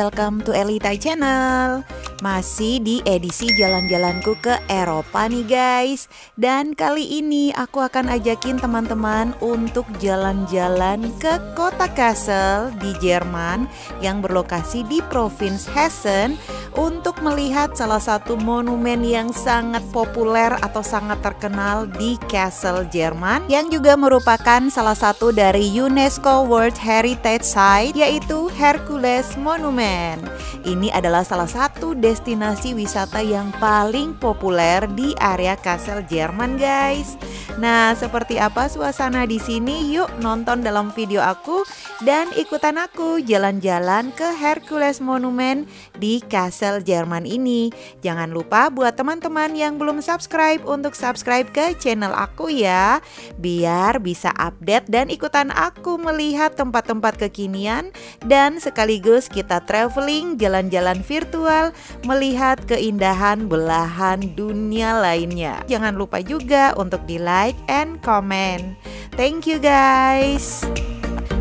welcome to Elita Channel. Masih di edisi jalan-jalanku ke Eropa nih guys. Dan kali ini aku akan ajakin teman-teman untuk jalan-jalan ke kota Kassel di Jerman yang berlokasi di Provinsi Hessen untuk melihat salah satu monumen yang sangat populer atau sangat terkenal di Kassel, Jerman, yang juga merupakan salah satu dari UNESCO World Heritage Site, yaitu Hercules Monument. Ini adalah salah satu destinasi wisata yang paling populer di area Kassel, Jerman, guys. Nah, seperti apa suasana di sini? Yuk nonton dalam video aku dan ikutan aku jalan-jalan ke Hercules Monument di Kassel, Jerman ini. Jangan lupa buat teman-teman yang belum subscribe untuk subscribe ke channel aku ya, biar bisa update dan ikutan aku melihat tempat-tempat kekinian dan sekaligus kita traveling jalan-jalan virtual melihat keindahan belahan dunia lainnya. Jangan lupa juga untuk di like and comment. Thank you guys.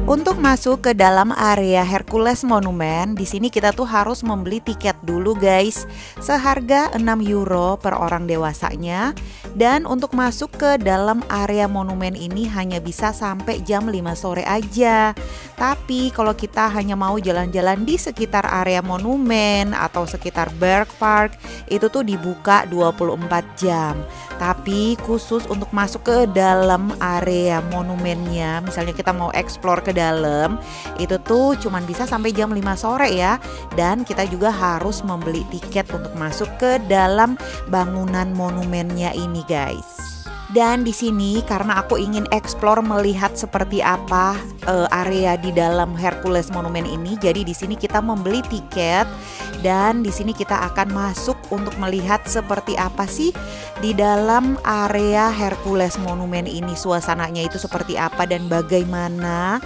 Untuk masuk ke dalam area Hercules Monument, di sini kita tuh harus membeli tiket dulu guys, seharga 6 euro per orang dewasanya. Dan untuk masuk ke dalam area monumen ini hanya bisa sampai jam 5 sore aja. Tapi kalau kita hanya mau jalan-jalan di sekitar area monumen atau sekitar Berg Park, itu tuh dibuka 24 jam. Tapi khusus untuk masuk ke dalam area monumennya, misalnya kita mau explore ke dalam, itu tuh cuman bisa sampai jam 5 sore ya. Dan kita juga harus membeli tiket untuk masuk ke dalam bangunan monumennya ini guys. Dan di sini karena aku ingin explore melihat seperti apa area di dalam Hercules Monument ini, jadi di sini kita membeli tiket dan di sini kita akan masuk untuk melihat seperti apa sih di dalam area Hercules Monument ini, suasananya itu seperti apa dan bagaimana.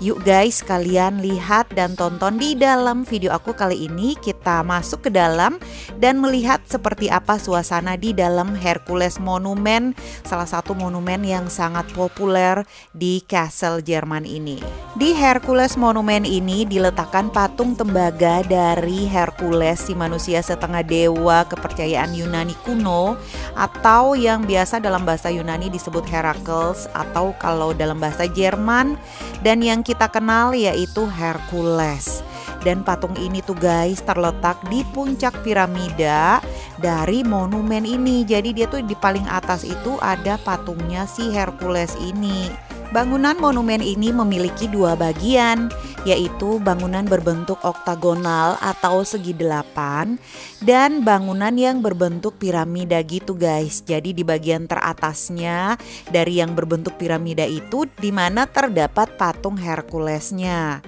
Yuk guys, kalian lihat dan tonton di dalam video aku kali ini. Kita masuk ke dalam dan melihat seperti apa suasana di dalam Hercules Monument, salah satu monumen yang sangat populer di Kassel, Jerman ini. Di Hercules Monument ini diletakkan patung tembaga dari Hercules, si manusia setengah dewa kepercayaan Yunani kuno, atau yang biasa dalam bahasa Yunani disebut Herakles, atau kalau dalam bahasa Jerman dan yang kita kenal yaitu Hercules. Dan patung ini tuh guys terletak di puncak piramida dari monumen ini. Jadi dia tuh di paling atas itu ada patungnya si Hercules ini. Bangunan monumen ini memiliki dua bagian, yaitu bangunan berbentuk oktagonal atau segi delapan dan bangunan yang berbentuk piramida gitu guys. Jadi di bagian teratasnya dari yang berbentuk piramida itu dimana terdapat patung Herculesnya.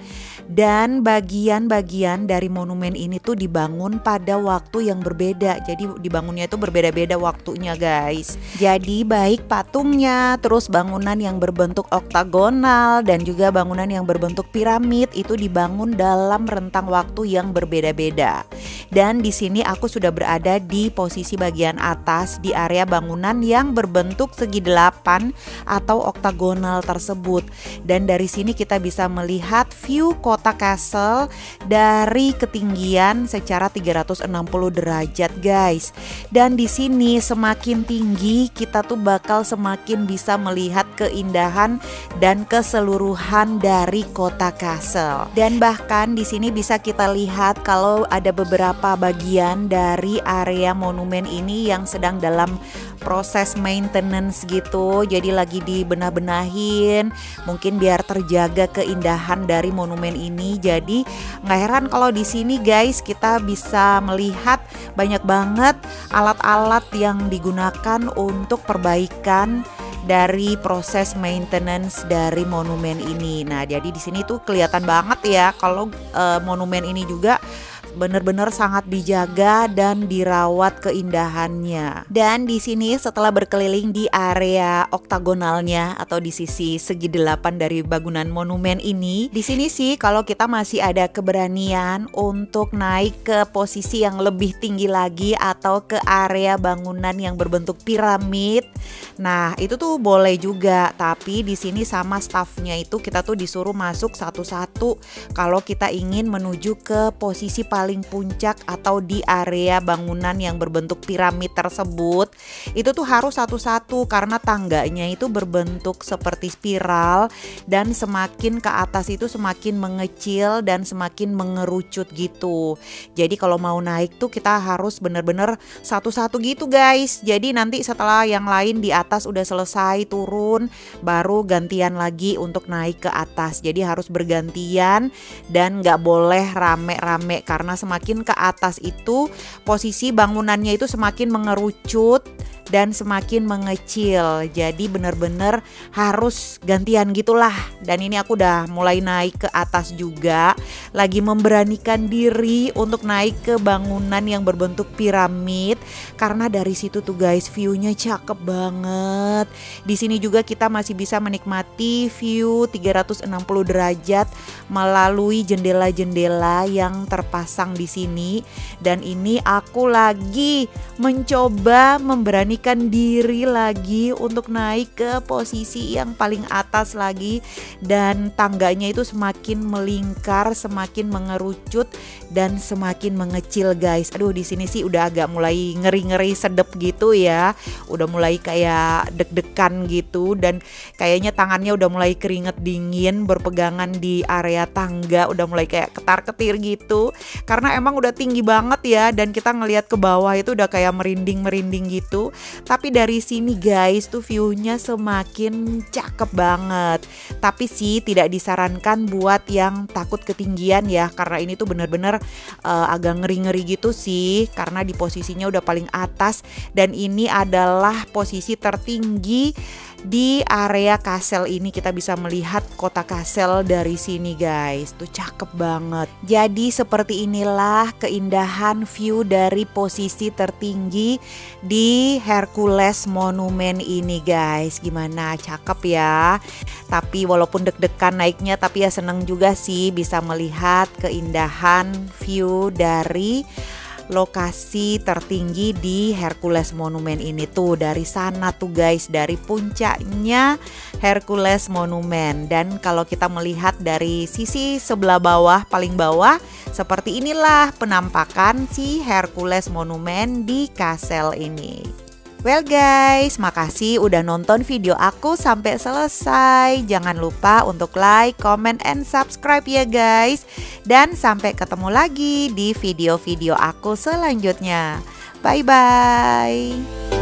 Dan bagian-bagian dari monumen ini tuh dibangun pada waktu yang berbeda. Jadi dibangunnya itu berbeda-beda waktunya guys. Jadi baik patungnya, terus bangunan yang berbentuk oktagonal dan juga bangunan yang berbentuk piramid itu dibangun dalam rentang waktu yang berbeda-beda. Dan di sini aku sudah berada di posisi bagian atas di area bangunan yang berbentuk segi delapan atau oktagonal tersebut. Dan dari sini kita bisa melihat view kota Kassel dari ketinggian secara 360 derajat guys. Dan di sini semakin tinggi kita tuh bakal semakin bisa melihat keindahan dan keseluruhan dari kota Kassel. Dan bahkan di sini bisa kita lihat kalau ada beberapa bagian dari area monumen ini yang sedang dalam proses maintenance gitu. Jadi lagi dibenah-benahin, mungkin biar terjaga keindahan dari monumen ini. Jadi nggak heran kalau di sini guys kita bisa melihat banyak banget alat-alat yang digunakan untuk perbaikan dari proses maintenance dari monumen ini. Nah, jadi di sini tuh kelihatan banget ya kalau monumen ini juga Bener-bener sangat dijaga dan dirawat keindahannya. Dan di sini setelah berkeliling di area oktagonalnya atau di sisi segi 8 dari bangunan monumen ini, di sini sih kalau kita masih ada keberanian untuk naik ke posisi yang lebih tinggi lagi atau ke area bangunan yang berbentuk piramid. Nah, itu tuh boleh juga, tapi di sini sama stafnya itu kita tuh disuruh masuk satu-satu kalau kita ingin menuju ke posisi paling puncak atau di area bangunan yang berbentuk piramid tersebut. Itu tuh harus satu-satu karena tangganya itu berbentuk seperti spiral dan semakin ke atas itu semakin mengecil dan semakin mengerucut gitu. Jadi kalau mau naik tuh kita harus bener-bener satu-satu gitu guys. Jadi nanti setelah yang lain di atas udah selesai turun, baru gantian lagi untuk naik ke atas. Jadi harus bergantian dan nggak boleh rame-rame karena semakin ke atas itu posisi bangunannya itu semakin mengerucut dan semakin mengecil. Jadi bener-bener harus gantian gitulah. Dan ini aku udah mulai naik ke atas juga, lagi memberanikan diri untuk naik ke bangunan yang berbentuk piramid karena dari situ tuh guys view-nya cakep banget. Di sini juga kita masih bisa menikmati view 360 derajat melalui jendela-jendela yang terpasang di sini. Dan ini aku lagi mencoba memberanikan diri lagi untuk naik ke posisi yang paling atas lagi, dan tangganya itu semakin melingkar, semakin mengerucut dan semakin mengecil guys. Aduh, di sini sih udah agak mulai ngeri-ngeri sedep gitu ya. Udah mulai kayak deg-degan gitu dan kayaknya tangannya udah mulai keringet dingin berpegangan di area tangga, udah mulai kayak ketar-ketir gitu. Karena emang udah tinggi banget ya, dan kita ngelihat ke bawah itu udah kayak merinding-merinding gitu. Tapi dari sini guys tuh view-nya semakin cakep banget. Tapi sih tidak disarankan buat yang takut ketinggian ya, karena ini tuh bener-bener agak ngeri-ngeri gitu sih, karena di posisinya udah paling atas dan ini adalah posisi tertinggi di area Kassel ini. Kita bisa melihat kota Kassel dari sini guys, tuh cakep banget. Jadi seperti inilah keindahan view dari posisi tertinggi di Hercules Monumen ini guys. Gimana, cakep ya? Tapi walaupun deg-degan naiknya, tapi ya seneng juga sih bisa melihat keindahan view dari lokasi tertinggi di Hercules Monumen ini tuh dari sana tuh guys, dari puncaknya Hercules Monumen. Dan kalau kita melihat dari sisi sebelah bawah, paling bawah, seperti inilah penampakan si Hercules Monumen di Kassel ini. Well guys, makasih udah nonton video aku sampai selesai. Jangan lupa untuk like, comment, and subscribe ya guys. Dan sampai ketemu lagi di video-video aku selanjutnya. Bye-bye.